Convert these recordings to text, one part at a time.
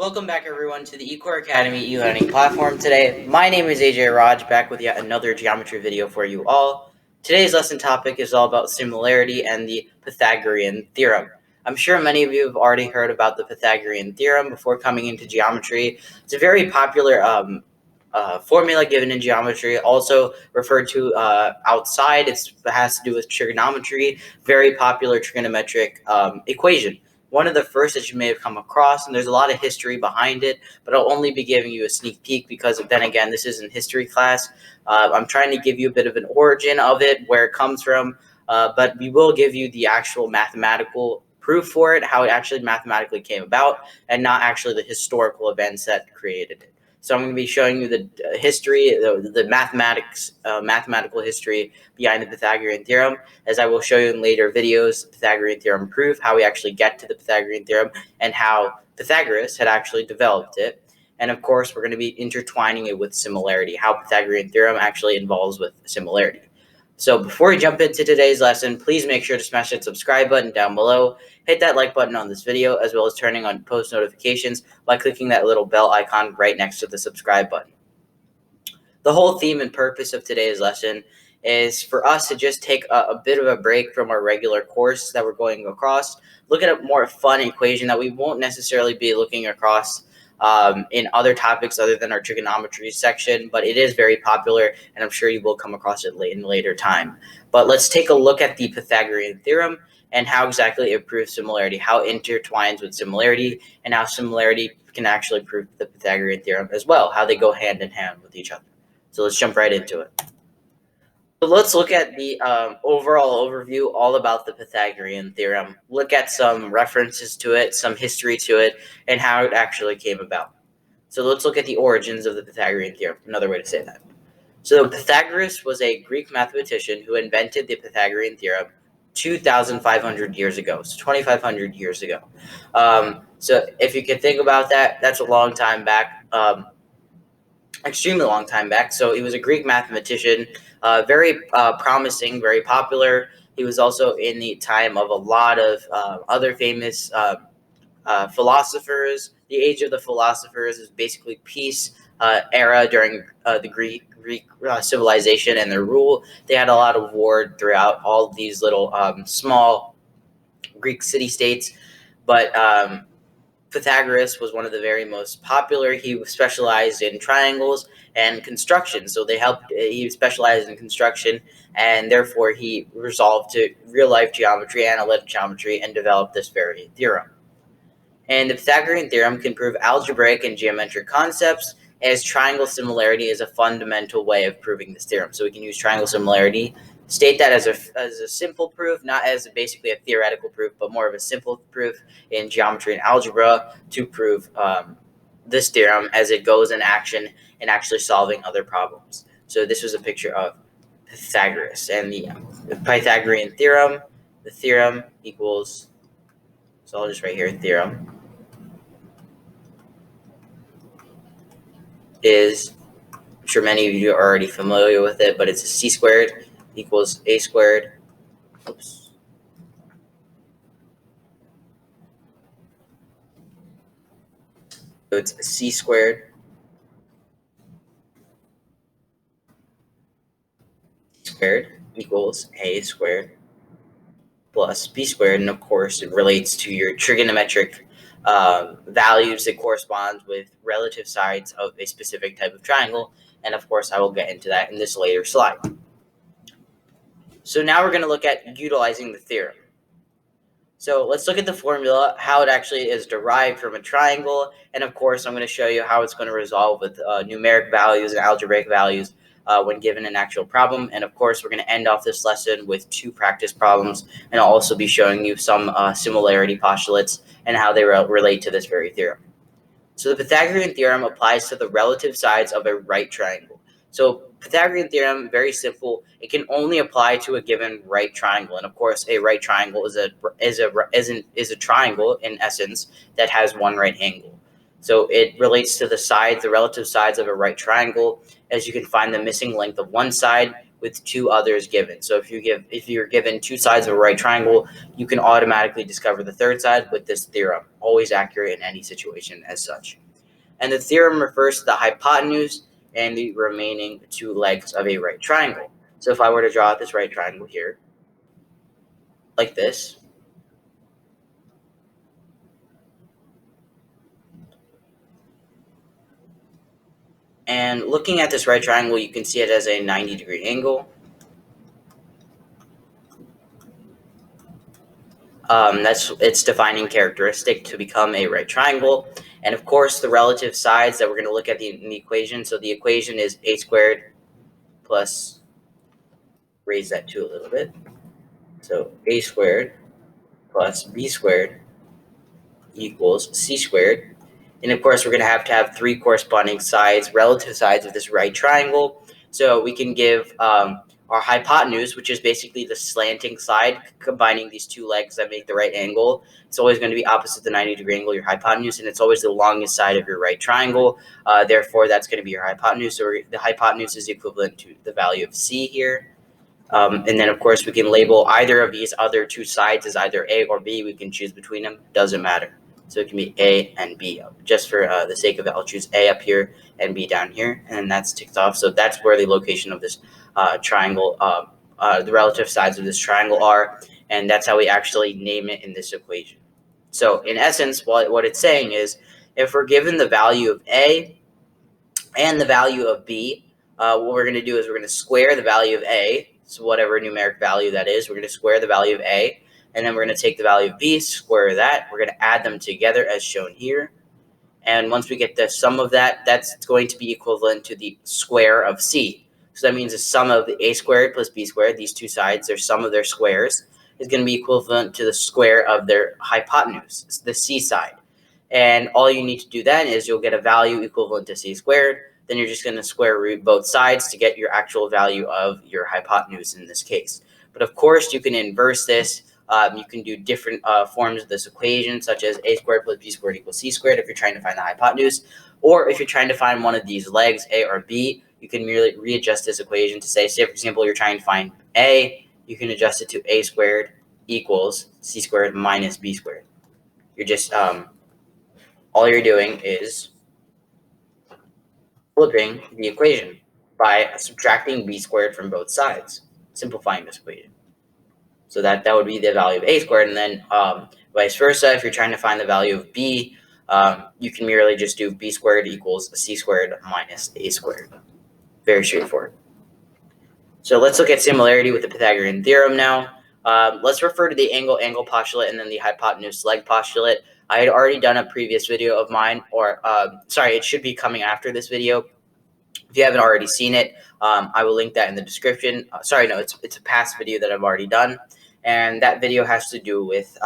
Welcome back, everyone, to the eCoreAcademy e-learning platform. Today, my name is AJay Raj, back with yet another geometry video for you all. Today's lesson topic is all about similarity and the Pythagorean theorem. I'm sure many of you have already heard about the Pythagorean theorem before coming into geometry. It's a very popular formula given in geometry, also referred to outside. It has to do with trigonometry, very popular trigonometric equation. One of the first that you may have come across, and there's a lot of history behind it, but I'll only be giving you a sneak peek because then again, this isn't history class. I'm trying to give you a bit of an origin of it, where it comes from, but we will give you the actual mathematical proof for it, how it actually mathematically came about, and not actually the historical events that created it. So I'm going to be showing you the history, the mathematical history behind the Pythagorean theorem, as I will show you in later videos, the Pythagorean theorem proof, how we actually get to the Pythagorean theorem, and how Pythagoras had actually developed it. And of course, we're going to be intertwining it with similarity, how Pythagorean theorem actually involves with similarity. So before we jump into today's lesson, please make sure to smash that subscribe button down below, hit that like button on this video, as well as turning on post notifications by clicking that little bell icon right next to the subscribe button. The whole theme and purpose of today's lesson is for us to just take a bit of a break from our regular course that we're going across, look at a more fun equation that we won't necessarily be looking across in other topics other than our trigonometry section, but it is very popular, and I'm sure you will come across it in later time. But let's take a look at the Pythagorean theorem and how exactly it proves similarity, how it intertwines with similarity, and how similarity can actually prove the Pythagorean theorem as well, how they go hand in hand with each other. So let's jump right into it. So let's look at the overall overview all about the Pythagorean theorem, look at some references to it, some history to it, and how it actually came about. So let's look at the origins of the Pythagorean theorem, another way to say that. So Pythagoras was a Greek mathematician who invented the Pythagorean theorem 2,500 years ago, so 2,500 years ago. So if you can think about that, that's a long time back. Extremely long time back. So he was a Greek mathematician, very promising, very popular. He was also in the time of a lot of other famous philosophers. The age of the philosophers is basically peace era during the Greek civilization and their rule. They had a lot of war throughout all of these little small Greek city-states, but Pythagoras was one of the very most popular. He specialized in triangles and construction. So he specialized in construction, and therefore he resolved to real-life geometry, analytic geometry, and developed this very theorem. And the Pythagorean theorem can prove algebraic and geometric concepts, as triangle similarity is a fundamental way of proving this theorem. So we can use triangle similarity, state that as a simple proof, not as basically a theoretical proof, but more of a simple proof in geometry and algebra to prove this theorem as it goes in action and actually solving other problems. So this was a picture of Pythagoras and the Pythagorean theorem. The theorem equals, so I'll just write here, theorem is, I'm sure many of you are already familiar with it, but it's a c squared equals a squared. Oops. So it's c squared equals a squared plus b squared, and of course it relates to your trigonometric values that corresponds with relative sides of a specific type of triangle, and of course I will get into that in this later slide. So now we're going to look at utilizing the theorem. So let's look at the formula, how it actually is derived from a triangle, and of course I'm going to show you how it's going to resolve with numeric values and algebraic values when given an actual problem. And of course we're going to end off this lesson with 2 practice problems, and I'll also be showing you some similarity postulates and how they relate to this very theorem. So the Pythagorean theorem applies to the relative sides of a right triangle. So Pythagorean theorem, very simple. It can only apply to a given right triangle, and of course, a right triangle is a triangle in essence that has one right angle. So it relates to the sides, the relative sides of a right triangle, as you can find the missing length of one side, with two others given. So if you're given two sides of a right triangle, you can automatically discover the third side with this theorem, always accurate in any situation as such. And the theorem refers to the hypotenuse and the remaining two legs of a right triangle. So if I were to draw out this right triangle here, like this, and looking at this right triangle, you can see it as a 90-degree angle. That's its defining characteristic to become a right triangle. And of course, the relative sides that we're going to look at in the equation. So the equation is a squared plus, raise that 2 a little bit. So a squared plus b squared equals c squared. And of course, we're going to have three corresponding sides, relative sides of this right triangle. So we can give our hypotenuse, which is basically the slanting side, combining these two legs that make the right angle. It's always going to be opposite the 90-degree angle, your hypotenuse, and it's always the longest side of your right triangle. Therefore, that's going to be your hypotenuse. So the hypotenuse is equivalent to the value of c here. And then, of course, we can label either of these other two sides as either A or B. We can choose between them. Doesn't matter. So it can be A and B. Just for the sake of it, I'll choose A up here and B down here. And then that's ticked off. So that's where the location of this triangle, the relative sides of this triangle are. And that's how we actually name it in this equation. So in essence, what it's saying is if we're given the value of A and the value of B, what we're going to do is we're going to square the value of A. So whatever numeric value that is, we're going to square the value of A. And then we're going to take the value of B, square that. We're going to add them together as shown here. And once we get the sum of that, that's going to be equivalent to the square of C. So that means the sum of the A squared plus B squared, these two sides, their sum of their squares, is going to be equivalent to the square of their hypotenuse, the C side. And all you need to do then is you'll get a value equivalent to C squared. Then you're just going to square root both sides to get your actual value of your hypotenuse in this case. But of course, you can inverse this. You can do different forms of this equation, such as a squared plus b squared equals c squared if you're trying to find the hypotenuse. Or if you're trying to find one of these legs, A or B, you can merely readjust this equation to say, for example, you're trying to find A, you can adjust it to a squared equals c squared minus b squared. You're just, all you're doing is flipping the equation by subtracting b squared from both sides, simplifying this equation. So that would be the value of a squared, and then vice versa. If you're trying to find the value of b, you can merely just do b squared equals c squared minus a squared. Very straightforward. So let's look at similarity with the Pythagorean theorem now. Let's refer to the angle postulate and then the hypotenuse leg postulate. I had already done a previous video of mine, or sorry, it should be coming after this video. If you haven't already seen it, I will link that in the description. Sorry, no, it's a past video that I've already done. And that video has to do with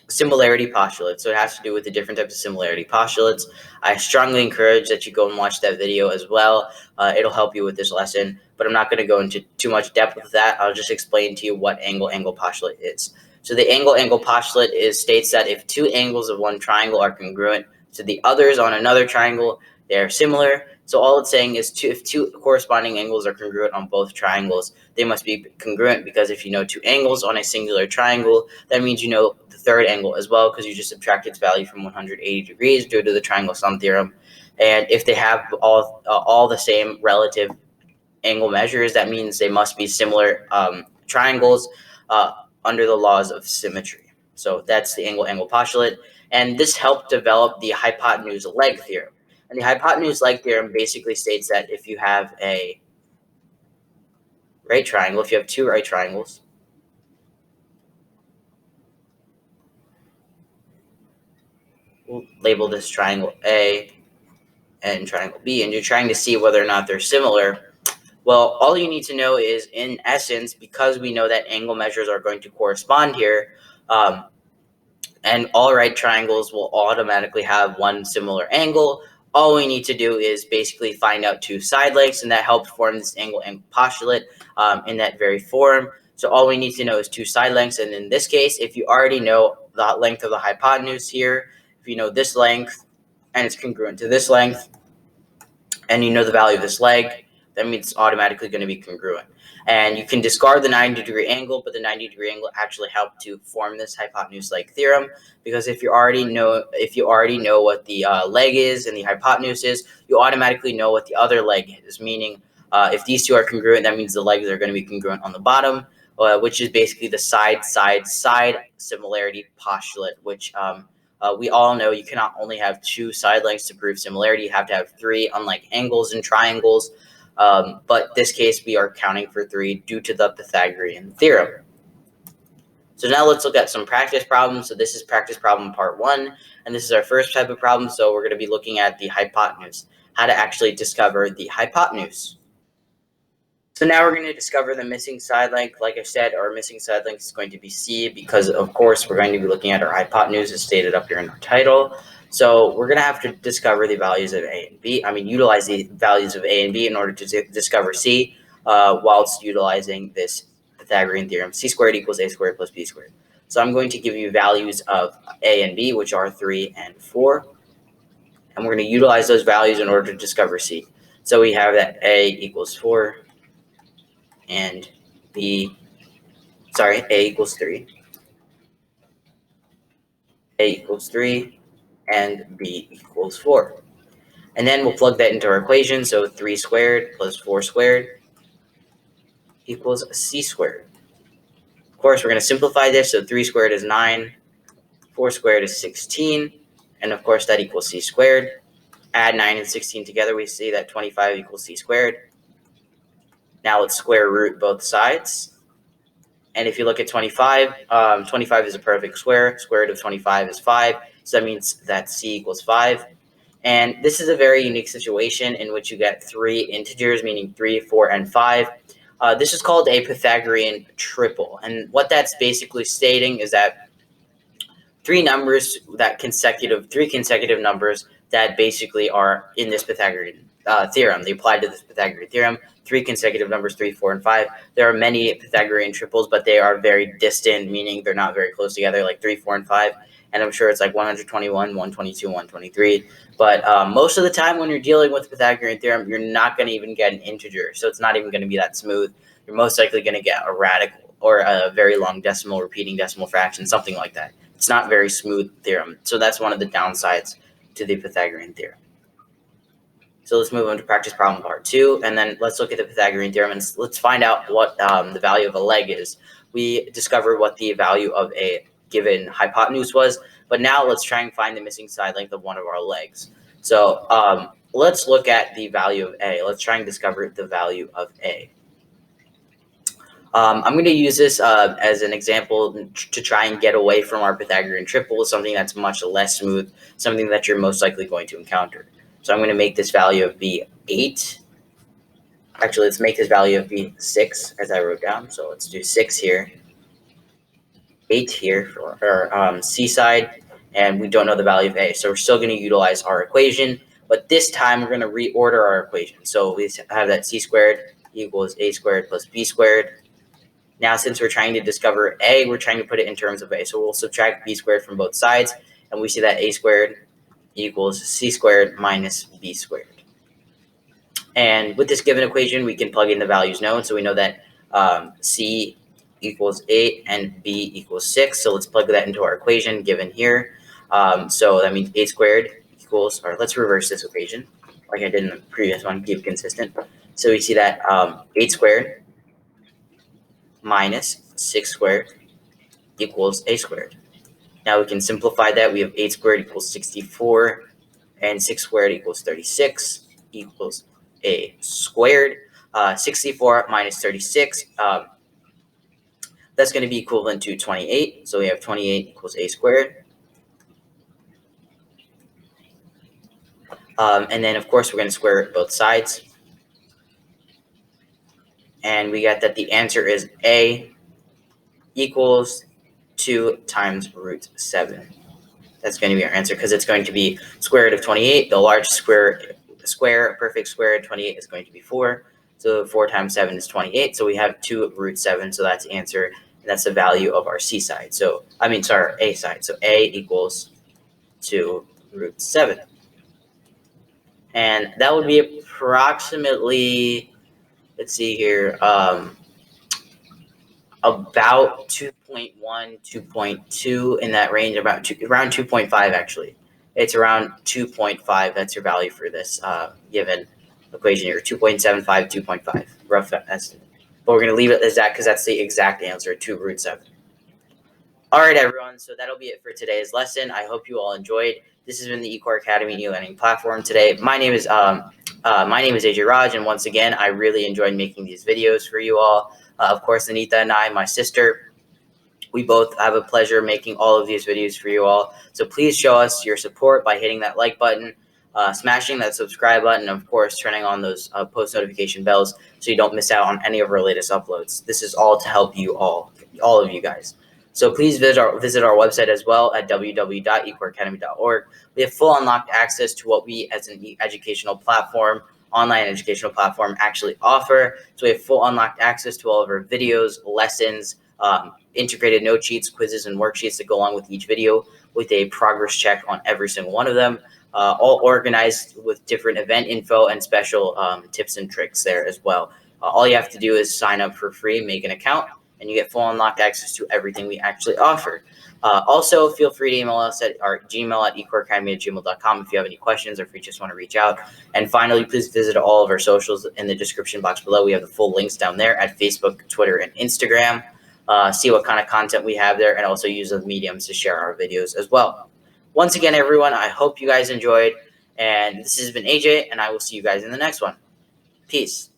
similarity postulates. So it has to do with the different types of similarity postulates. I strongly encourage that you go and watch that video as well. It'll help you with this lesson, but I'm not going to go into too much depth with that. I'll just explain to you what angle postulate is. So the angle postulate states that if two angles of one triangle are congruent to the others on another triangle, they are similar. So all it's saying is if two corresponding angles are congruent on both triangles, they must be congruent, because if you know two angles on a singular triangle, that means you know the third angle as well, because you just subtract its value from 180 degrees due to the triangle sum theorem. And if they have all the same relative angle measures, that means they must be similar triangles under the laws of symmetry. So that's the angle postulate. And this helped develop the hypotenuse leg theorem. And the hypotenuse leg theorem basically states that if you have a right triangle, if you have two right triangles, we'll label this triangle A and triangle B, and you're trying to see whether or not they're similar. Well, all you need to know is, in essence, because we know that angle measures are going to correspond here, and all right triangles will automatically have one similar angle, all we need to do is basically find out two side lengths, and that helps form this angle postulate in that very form. So all we need to know is two side lengths, and in this case, if you already know the length of the hypotenuse here, if you know this length and it's congruent to this length, and you know the value of this leg, that means it's automatically going to be congruent. And you can discard the 90-degree angle, but the 90-degree angle actually helped to form this hypotenuse-like theorem, because if you already know what the leg is and the hypotenuse is, you automatically know what the other leg is, meaning if these two are congruent, that means the legs are going to be congruent on the bottom, which is basically the side similarity postulate, which we all know you cannot only have two side lengths to prove similarity. You have to have three, unlike angles and triangles. But this case, we are counting for three due to the Pythagorean theorem. So now let's look at some practice problems. So this is practice problem part 1, and this is our first type of problem. So we're going to be looking at the hypotenuse, how to actually discover the hypotenuse. So now we're going to discover the missing side length. Like I said, our missing side length is going to be C, because of course we're going to be looking at our hypotenuse as stated up here in our title. So we're going to have to discover the values of A and B. Utilize the values of A and B in order to discover C, whilst utilizing this Pythagorean theorem, C squared equals A squared plus B squared. So I'm going to give you values of A and B, which are 3 and 4. And we're going to utilize those values in order to discover C. So we have that A equals 4 and A equals 3. A equals 3 and B equals 4. And then we'll plug that into our equation. So 3 squared plus 4 squared equals C squared. Of course, we're going to simplify this. So 3 squared is 9, 4 squared is 16, and of course that equals C squared. Add 9 and 16 together, we see that 25 equals C squared. Now let's square root both sides. And if you look at 25, 25 is a perfect square. Square root of 25 is 5. So that means that C equals 5. And this is a very unique situation in which you get 3 integers, meaning 3, 4, and 5. This is called a Pythagorean triple. And what that's basically stating is that three consecutive numbers that basically are in this Pythagorean theorem. They apply to this Pythagorean theorem. 3 consecutive numbers, 3, 4, and 5. There are many Pythagorean triples, but they are very distant, meaning they're not very close together, like 3, 4, and 5. And I'm sure it's like 121, 122, 123. But most of the time when you're dealing with Pythagorean theorem, you're not going to even get an integer. So it's not even going to be that smooth. You're most likely going to get a radical or a very long decimal, repeating decimal fraction, something like that. It's not very smooth theorem. So that's one of the downsides to the Pythagorean theorem. So let's move on to practice problem part 2, and then let's look at the Pythagorean theorem and let's find out what the value of a leg is. We discovered what the value of a given hypotenuse was, but now let's try and find the missing side length of one of our legs. So let's look at the value of A. Let's try and discover the value of A. I'm going to use this as an example to try and get away from our Pythagorean triple, something that's much less smooth, something that you're most likely going to encounter. So I'm going to make this value of B 8. Actually, let's make this value of B 6 as I wrote down. So let's do 6 here, 8 here for our C side, and we don't know the value of A. So we're still going to utilize our equation, but this time we're going to reorder our equation. So we have that C squared equals A squared plus B squared. Now, since we're trying to discover A, we're trying to put it in terms of A. So we'll subtract B squared from both sides, and we see that A squared equals C squared minus B squared. And with this given equation, we can plug in the values known. So we know that C equals 8 and B equals 6. So let's plug that into our equation given here. So that means A squared equals, or let's reverse this equation like I did in the previous one, keep it consistent. So we see that 8 squared minus 6 squared equals A squared. Now we can simplify that. We have 8 squared equals 64, and 6 squared equals 36 equals A squared. 64 minus 36, that's going to be equivalent to 28. So we have 28 equals A squared. And then, of course, we're going to square both sides. And we get that the answer is A equals 2 times root 7. That's going to be our answer because it's going to be square root of 28. The large perfect square of 28 is going to be 4. So 4 times 7 is 28. So we have 2 root 7. So that's the answer. And that's the value of our C side. So, A side. So A equals 2 root 7. And that would be approximately let's see here, about 2.1, 2.2 in that range, around 2.5 actually. It's around 2.5. That's your value for this given equation here, 2.75, 2.5, rough estimate. But we're going to leave it as that because that's the exact answer, 2 root 7. All right, everyone. So that'll be it for today's lesson. I hope you all enjoyed. This has been the eCoreAcademy e-learning platform today. My name is AJay Raj, and once again, I really enjoyed making these videos for you all. Of course, Anita and I, my sister, we both have a pleasure making all of these videos for you all. So please show us your support by hitting that like button, smashing that subscribe button, and of course, turning on those post notification bells so you don't miss out on any of our latest uploads. This is all to help you all of you guys. So please visit our website as well at www.ecoreacademy.org. We have full unlocked access to what we as an educational platform, online educational platform, actually offer. So we have full unlocked access to all of our videos, lessons, integrated note sheets, quizzes, and worksheets that go along with each video with a progress check on every single one of them, all organized with different event info and special tips and tricks there as well. All you have to do is sign up for free, make an account, and you get full unlocked access to everything we actually offer. Also, feel free to email us at our Gmail at eCoreAcademy@gmail.com if you have any questions or if you just want to reach out. And finally, please visit all of our socials in the description box below. We have the full links down there at Facebook, Twitter, and Instagram. See what kind of content we have there, and also use those mediums to share our videos as well. Once again, everyone, I hope you guys enjoyed. And this has been AJ, and I will see you guys in the next one. Peace.